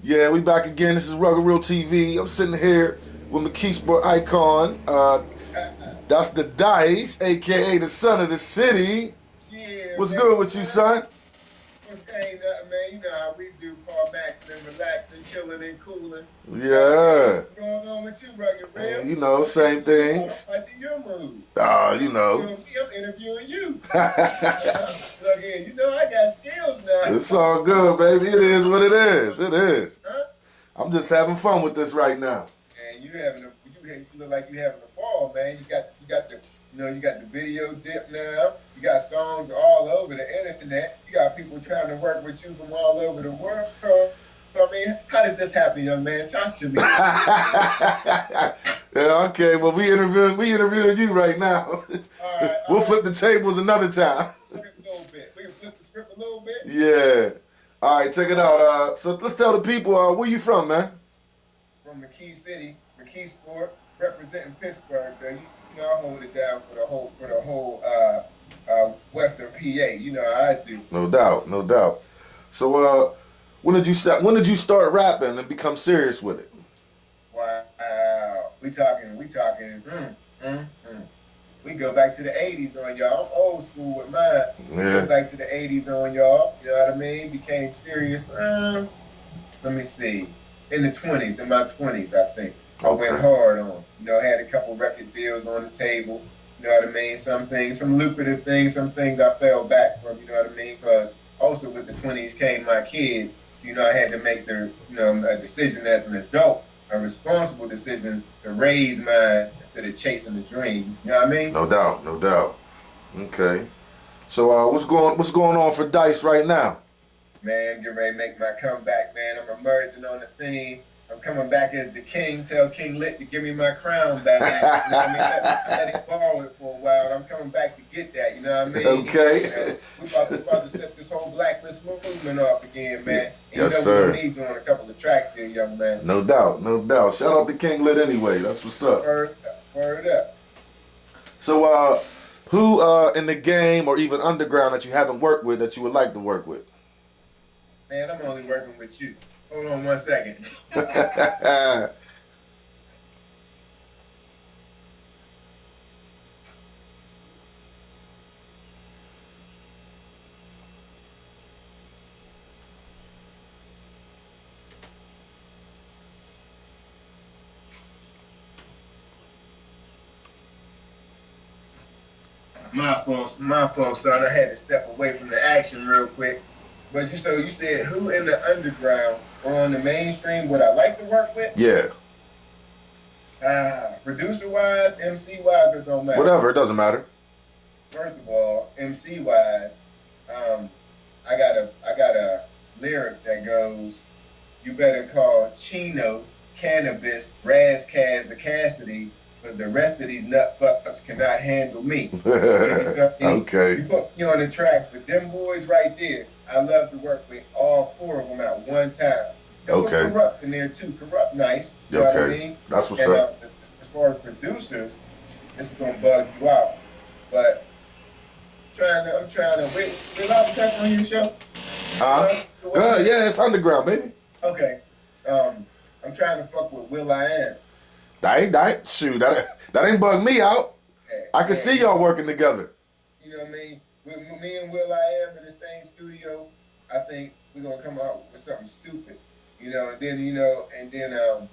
Yeah, we back again. This is RUGGID Real TV. I'm sitting here with McKee Sport Icon. That's the DYCE, aka the son of the city. Yeah, What's man. good with you, son? What's ain't nothing, man. You know how we do, Paul Maxing and relaxing, chilling and cooling. Yeah. What's going on with you, Rugged Real? You know, same things. I'm watching your mood. You know. I'm interviewing you. Look here, you know I got skills now. It's all good, baby. It is what it is. It is. Huh? I'm just having fun with this right now. And you look like you having a ball, man. You got the video dip now. You got songs all over the internet. You got people trying to work with you from all over the world. I mean, how did this happen, young man? Talk to me. Yeah, okay, well we interviewing you right now. All right, We'll flip the tables another time. Script a little bit. We can flip the script a little bit. Yeah. All right, check it out. So let's tell the people where you from, man. From McKee City, McKee Sport, representing Pittsburgh. Though. You know, I hold it down for the whole Western PA. You know how I do. No doubt, no doubt. So when did you start rapping and become serious with it? Wow, we talking. We go back to the 80s on y'all. I'm old school with mine. Yeah. We go back to the 80s on y'all. You know what I mean? Became serious. Let me see. In the 20s, in my 20s, I think. I went hard on. You know, had a couple record deals on the table. You know what I mean? Some things, some lucrative things, some things I fell back from. You know what I mean? Because also with the 20s came my kids. So, you know, I had to make a decision as an adult, a responsible decision to raise mine instead of chasing the dream. You know what I mean? No doubt, no doubt. Okay. So what's going on for DYCE right now? Man, get ready to make my comeback, man. I'm emerging on the scene. I'm coming back as the king. Tell King Lit to give me my crown back. You know what I mean? Let him borrow it for a while. I'm coming back to get that. You know what I mean? Okay. You know, we about to set this whole blacklist movement off again, man. And Yes, you know, sir. We need you on a couple of tracks there, young man. No doubt, no doubt. Shout out to King Lit anyway. That's what's up. Word up. So who in the game or even underground that you haven't worked with that you would like to work with? Man, I'm only working with you. Hold on 1 second. My fault, son. I had to step away from the action real quick. But you said who in the underground or on the mainstream would I like to work with? Yeah. Producer wise, MC wise, it don't matter. Whatever, it doesn't matter. First of all, MC wise, I got a lyric that goes, "You better call Chino, Cannabis, Razzcazz, or Cassidy, but the rest of these nut fucks cannot handle me." Okay. You put me on the track, but them boys right there, I love to work with all four of them at one time. Okay. Corrupt in there too. Corrupt nice. You know what I mean? That's what's and, up. As far as producers, this is gonna bug you out, but I'm trying to wait. Will I be touching on your show? Good, yeah, it's underground, baby. Okay. I'm trying to fuck with Will I Am. That ain't bug me out. I can see y'all working together. You know what I mean? With me and Will I Am in the same studio, I think we're gonna come out with something stupid. You know, and then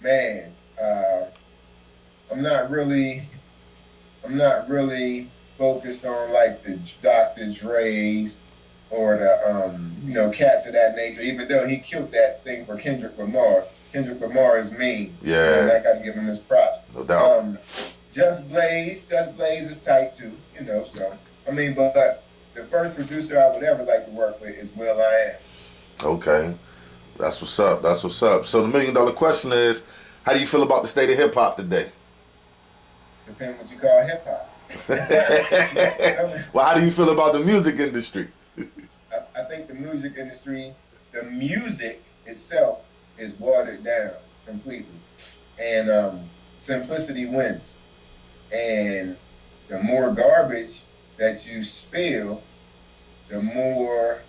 man, I'm not really focused on like the Dr. Dre's or the cats of that nature, even though he killed that thing for Kendrick Lamar. Kendrick Lamar is mean. Yeah. I gotta give him his props. No doubt. Just Blaze is tight too, you know, so I mean, but the first producer I would ever like to work with is Will I Am. Okay. That's what's up. That's what's up. So the $1 million question is, how do you feel about the state of hip hop today? Depends what you call hip hop. Well, how do you feel about the music industry? I think the music industry, the music itself is watered down completely. And simplicity wins. And the more garbage that you spill, the more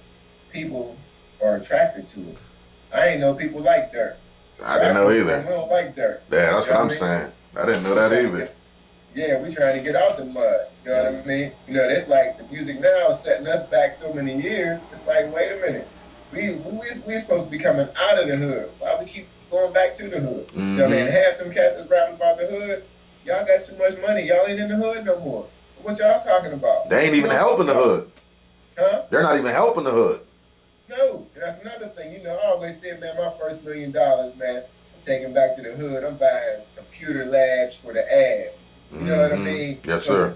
people are attracted to it. I ain't know people like dirt. I didn't know We either. don't like dirt. Yeah, that's You what know I'm I mean? saying. I didn't know that either. Yeah, we trying to get out the mud. You know what I mean? You know, that's like the music now is setting us back so many years. It's like, wait a minute. We supposed to be coming out of the hood. Why we keep going back to the hood? You know what I mean? Half them cats that's rapping about the hood, y'all got too much money. Y'all ain't in the hood no more. So what y'all talking about? They ain't even helping the hood. Huh? They're not even helping the hood. No, that's another thing. You know, I always say, man, my first $1 million, man, I'm taking back to the hood. I'm buying computer labs for the ad. You know what I mean? Yes, so sir.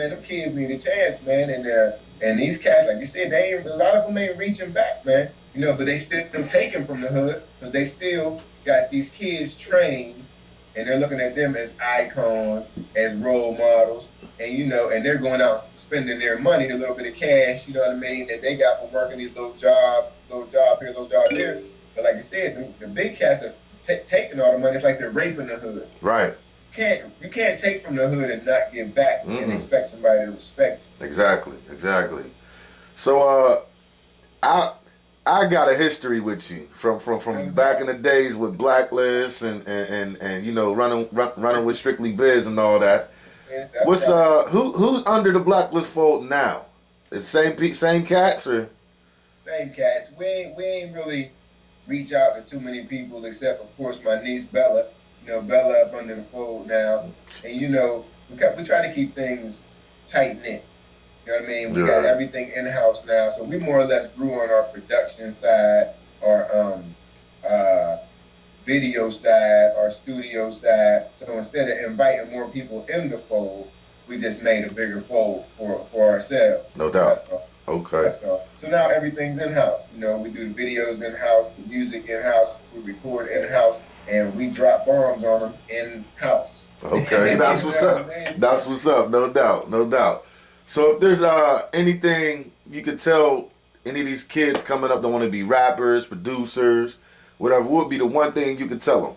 them kids need a chance, man. And these cats, like you said, a lot of them ain't reaching back, man. You know, but they still taking from the hood, but they still got these kids trained, and they're looking at them as icons, as role models, and you know, and they're going out spending their money, the little bit of cash, you know what I mean, that they got from working these little jobs here, little job there. But like you said, the big cats that's taking all the money, it's like they're raping the hood. Right. You can't take from the hood and not give back and expect somebody to respect you. Exactly. So I got a history with you from back in the days with Blacklist and you know running with Strictly Biz and all that. Yes, What's who's under the Blacklist fold now? Is same cats or? Same cats. We ain't really reach out to too many people except of course my niece Bella. You know, Bella up under the fold now, and you know we try to keep things tight knit. You know what I mean? We got everything in house now, so we more or less grew on our production side, our video side, our studio side. So instead of inviting more people in the fold, we just made a bigger fold for ourselves. No doubt. That's all. Okay. That's all. So now everything's in house. You know, we do the videos in house, the music in house, we record in house, and we drop bombs on them in house. Okay, that's what's up. That's what's up. No doubt. So if there's anything you could tell any of these kids coming up that want to be rappers, producers, whatever, what would be the one thing you could tell them?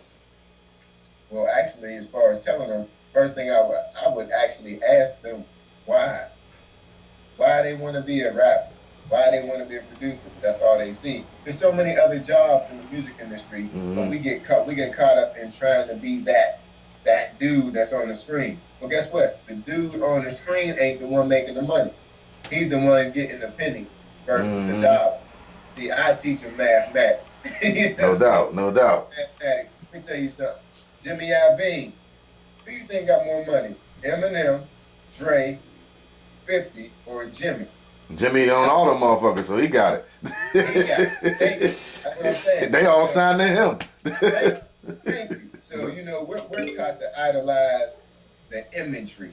Well, actually, as far as telling them, first thing I would actually ask them why they want to be a rapper, why they want to be a producer. That's all they see. There's so many other jobs in the music industry, but we get caught up in trying to be that dude that's on the screen. Well, guess what? The dude on the screen ain't the one making the money. He's the one getting the pennies versus the dollars. See, I teach them mathematics. No doubt. Mathematics. Let me tell you something. Jimmy Iovine, who you think got more money? Eminem, Dre, 50, or Jimmy? Jimmy on all them motherfuckers, so he got it. He got it. Thank you. That's what I'm saying. They all signed to him. Thank you. So, you know, we're taught to idolize the imagery,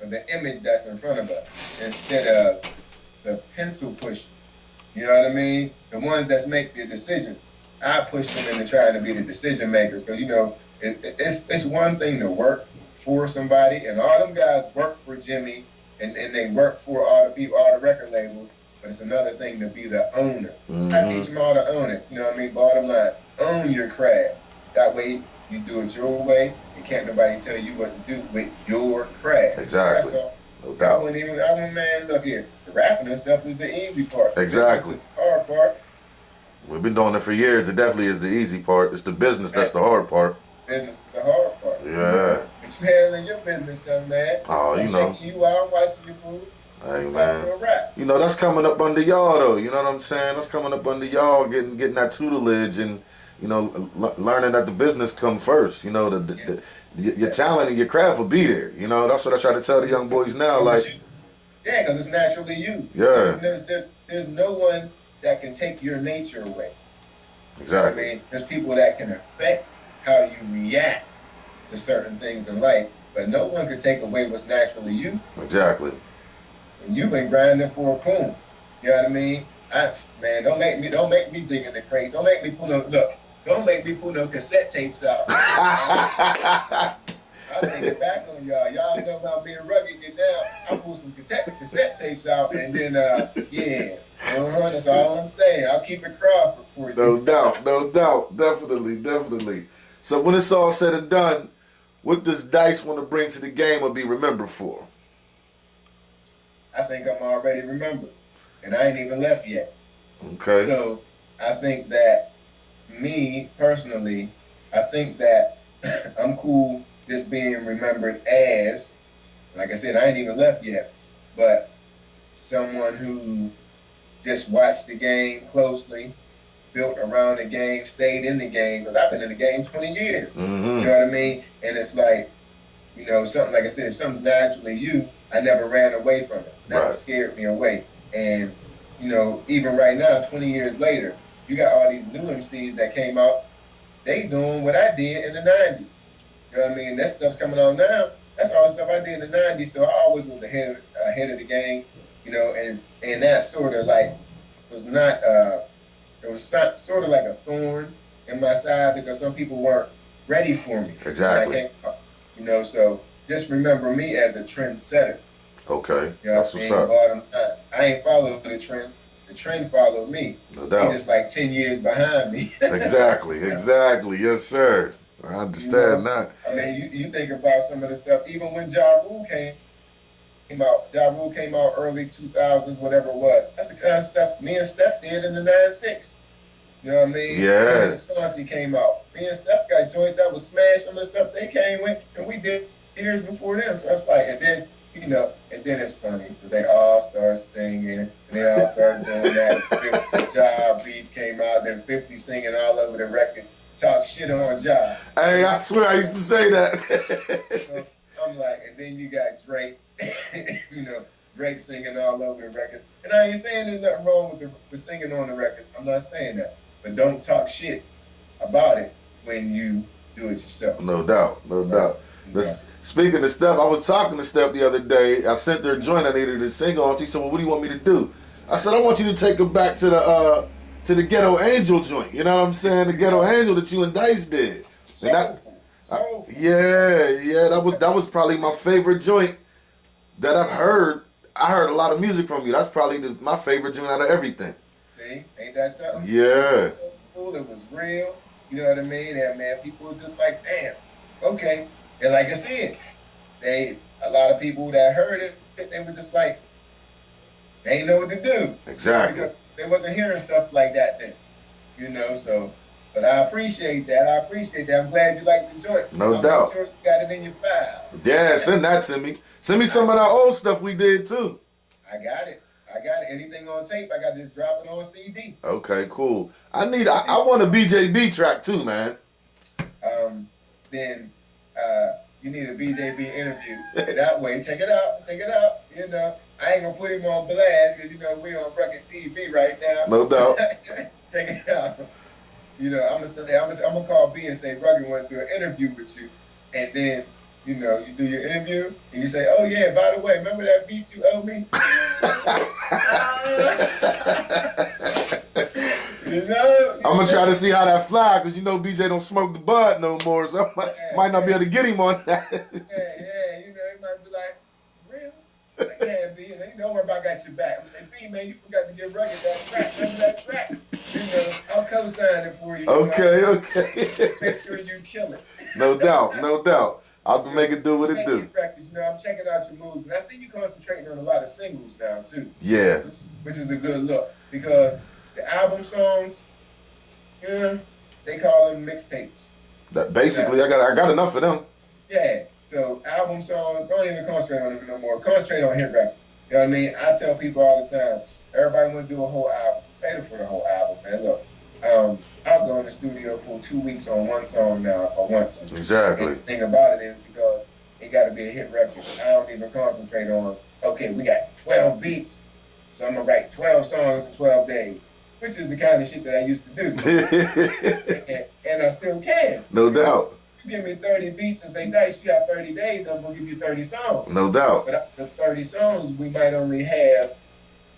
or the image that's in front of us, instead of the pencil pushing. You know what I mean? The ones that make the decisions. I push them into trying to be the decision makers, because, you know, it's one thing to work for somebody, and all them guys work for Jimmy, and they work for all the record labels, but it's another thing to be the owner. I teach them all to own it. You know what I mean? Bottom line, own your craft. That way, you do it your way, and can't nobody tell you what to do with your craft. Exactly. That's all. No doubt. Man, look here. The rapping and stuff is the easy part. Exactly. The hard part. We've been doing it for years. It definitely is the easy part. It's the business that's the hard part. Business is the hard part. Yeah. But you handling your business, young man. Oh, you know. Checking you out, watching you move. Hey, That's man. a rap. You know, that's coming up under y'all, though. You know what I'm saying? That's coming up under y'all, getting that tutelage and, you know, learning that the business come first. You know, your talent and your craft will be there. You know, that's what I try to tell the young boys now. Like, yeah, because it's naturally you. Yeah. There's no one that can take your nature away. Exactly. You know what I mean? There's people that can affect how you react to certain things in life, but no one can take away what's naturally you. Exactly. And you've been grinding for a poem. You know what I mean? Man, don't make me digging the crates. Don't make me pull no cassette tapes out. I'll take it back on y'all. Y'all know about being rugged, get down. I'll pull some cassette tapes out, and then, that's all I'm saying. I'll keep it Crawford for you. No doubt. Definitely. So when it's all said and done, what does DYCE want to bring to the game or be remembered for? I think I'm already remembered, and I ain't even left yet. Okay. So I think that me personally, I think that I'm cool just being remembered as, like I said, I ain't even left yet, but someone who just watched the game closely, built around the game, stayed in the game, because I've been in the game 20 years. Mm-hmm. You know what I mean? And it's like, you know, something like I said, if something's naturally you, I never ran away from it. Never scared me away. And, you know, even right now, 20 years later, you got all these new MCs that came out, they doing what I did in the 90s. You know what I mean? That stuff's coming on now. That's all the stuff I did in the 90s, so I always was ahead of the game, you know, and that sort of like was not, it was sort of like a thorn in my side because some people weren't ready for me. Exactly. You know, so just remember me as a trendsetter. Okay, you know, that's what's up. I ain't followed the trend. The trend followed me. No doubt. He's just like 10 years behind me. Exactly, yes, sir. I understand that. I mean, you think about some of the stuff, even when Ja Rule came out. Ja Rule came out early 2000s, whatever it was. That's the kind of stuff me and Steph did in the 96. You know what I mean? Yeah. And Santi came out. Me and Steph got joints that was smashed. Some of the stuff they came with, and we did years before them. So it's like, and then, you know, and then it's funny because they all start singing, and they all started doing that. Ja beat came out, then 50 singing all over the records, talk shit on Ja. Hey, I swear I used to say that. So I'm like, and then you got Drake, you know, Drake singing all over the records. And I ain't saying there's nothing wrong with singing on the records. I'm not saying that. But don't talk shit about it when you do it yourself. No doubt, no doubt. Speaking of Steph, I was talking to Steph the other day. I sent her a joint I needed to sing on. She said, well, what do you want me to do? I said, I want you to take her back to the Ghetto Angel joint. You know what I'm saying? The Ghetto Angel that you and DYCE did. Soulful. Yeah, that was probably my favorite joint that I've heard. I heard a lot of music from you. That's probably my favorite joint out of everything. See, ain't that something? Yeah. It was soulful, it was real. You know what I mean? And man, people were just like, damn, okay. And like I said, a lot of people that heard it, they were just like, they ain't know what to do. Exactly. Because they wasn't hearing stuff like that then. You know, so, but I appreciate that. I'm glad you like the joint. No doubt. I'm sure you got it in your files. Yeah, send that to me. Send me some of that old stuff we did too. I got it. Anything on tape, I got to just drop it on CD. Okay, cool. I want a BJB track too, man. Then you need a BJB interview. That way, check it out. You know, I ain't gonna put him on blast because you know we on RUGGID TV right now. No doubt. Check it out. You know, I'm gonna call B and say, RUGGID want to do an interview with you, and then you know you do your interview and you say, oh yeah, by the way, remember that beat you owe me? You know, I'm gonna try to see how that fly because you know BJ don't smoke the bud no more, so I might not be able to get him on that. Yeah, you know, he might be like, real? Like, yeah, B, and then don't worry about got your back. I'm saying, B, man, you forgot to give RUGGID that track. Remember that track? You know, I'll co-sign it for you. Okay. Make sure you kill it. No doubt. I'll make it do what it do. Practice, you know, I'm checking out your moves, and I see you concentrating on a lot of singles now too. Yeah. Which is a good look because the album songs, yeah, they call them mixtapes. Basically, I got enough of them. Yeah. So album songs, don't even concentrate on them no more. Concentrate on hit records. You know what I mean? I tell people all the time, everybody want to do a whole album. Pay for the whole album, man. Look, I'll go in the studio for 2 weeks on one song now if I want to. Exactly. And the thing about it is because it got to be a hit record. I don't even concentrate on, okay, we got 12 beats, so I'm going to write 12 songs in 12 days, which is the kind of shit that I used to do. and I still can. No doubt. You give me 30 beats and say, DYCE, you got 30 days, I'm going to give you 30 songs. No doubt. But the 30 songs, we might only have,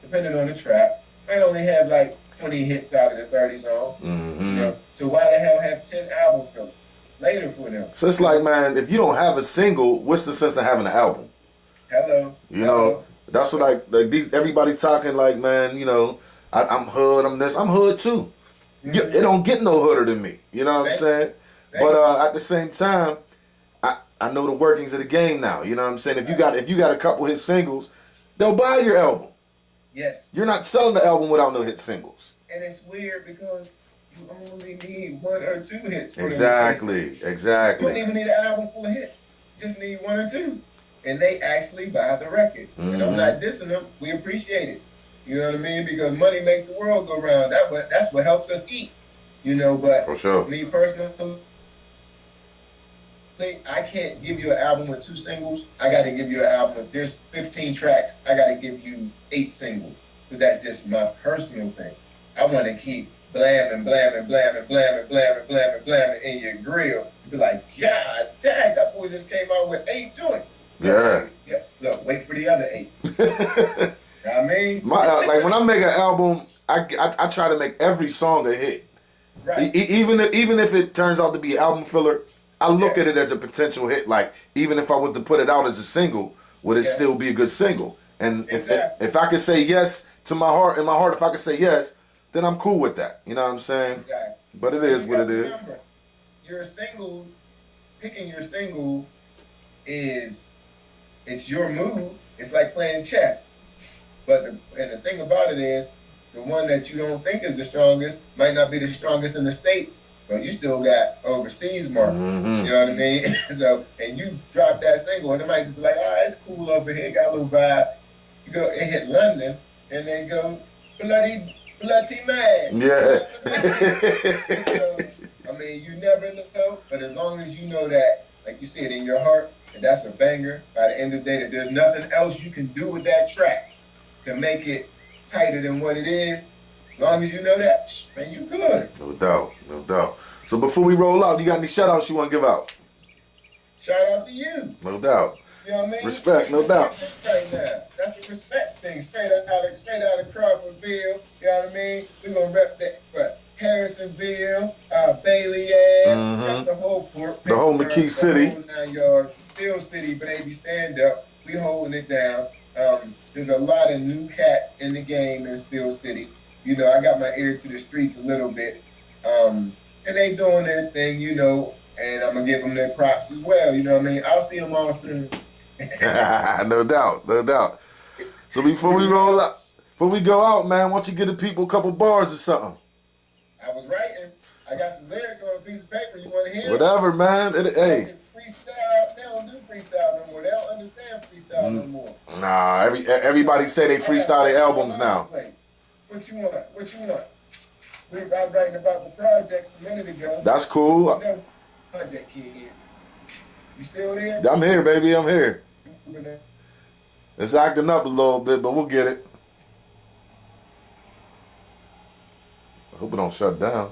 depending on the track, might only have like 20 hits out of the 30 songs. Mm-hmm. You know? So why the hell have 10 album fillers later for them? So it's like, man, if you don't have a single, what's the sense of having an album? Hello. You know, that's what like these everybody's talking like, man, you know, I'm hood, I'm this, I'm hood too. Mm-hmm. It don't get no hooder than me. You know what I'm saying? But at the same time, I know the workings of the game now. You know what I'm saying? If you got a couple hit singles, they'll buy your album. Yes. You're not selling the album without no hit singles. And it's weird because You only need 1 or 2 hits for Exactly. them to chase. You Exactly. don't even need an album full of hits. You just need 1 or 2. And they actually buy the record. And I'm not dissing them. We appreciate it. You know what I mean? Because money makes the world go round. That's what helps us eat. You know, but For sure. me personally, I can't give you an album with 2 singles. I got to give you an album. If there's 15 tracks, I got to give you 8 singles. So that's just my personal thing. I want to keep blamming, blamming, blamming, blamming, blamming, blamming, blamming in your grill. Be like, God dang, that boy just came out with 8 joints. Yeah. Look, wait for the other 8. You know what I mean? Like when I make an album, I try to make every song a hit. Right. Even if it turns out to be album filler, I look at it as a potential hit. Like even if I was to put it out as a single, would it still be a good single? And if I could say yes to my heart, if I could say yes, then I'm cool with that. You know what I'm saying? Exactly. But it is what it is. Remember, picking your single it's your move. It's like playing chess. But the thing about it is, the one that you don't think is the strongest might not be the strongest in the States, but you still got overseas market. You know what I mean? So, and you drop that single, and it might just be like, it's cool over here, got a little vibe. You go, it hit London, and then go, bloody mad. Yeah. So, I mean, you never know, but as long as you know that, like you said, in your heart, and that's a banger, by the end of the day, that there's nothing else you can do with that track to make it tighter than what it is. As long as you know that, man, you good. No doubt, no doubt. So before we roll out, you got any shout outs you want to give out? Shout out to you. No doubt. You know what I mean? Respect, no doubt. Right now. That's a respect thing. Straight out of Crawfordville. You know what I mean? We're gonna rep that, but Harrisonville, Bailey, the whole port, the whole McKee City, the whole 9 yards, Steel City, baby, stand up. We holding it down. There's a lot of new cats in the game in Steel City. You know, I got my ear to the streets a little bit, and they doing their thing. You know, and I'm gonna give them their props as well. You know what I mean? I'll see them all soon. No doubt, no doubt. So before we roll out, before we go out, man, why don't you give the people a couple bars or something? I was writing. I got some lyrics on a piece of paper. You want to hear? Whatever, man. Hey. Freestyle. They don't do freestyle no more. They don't understand freestyle no more. Nah, everybody say they freestyle their albums now. What you want? I was writing about the projects a minute ago. That's cool. You know, project kids. You still there? I'm here, baby. I'm here. It's acting up a little bit, but we'll get it. I hope it don't shut down.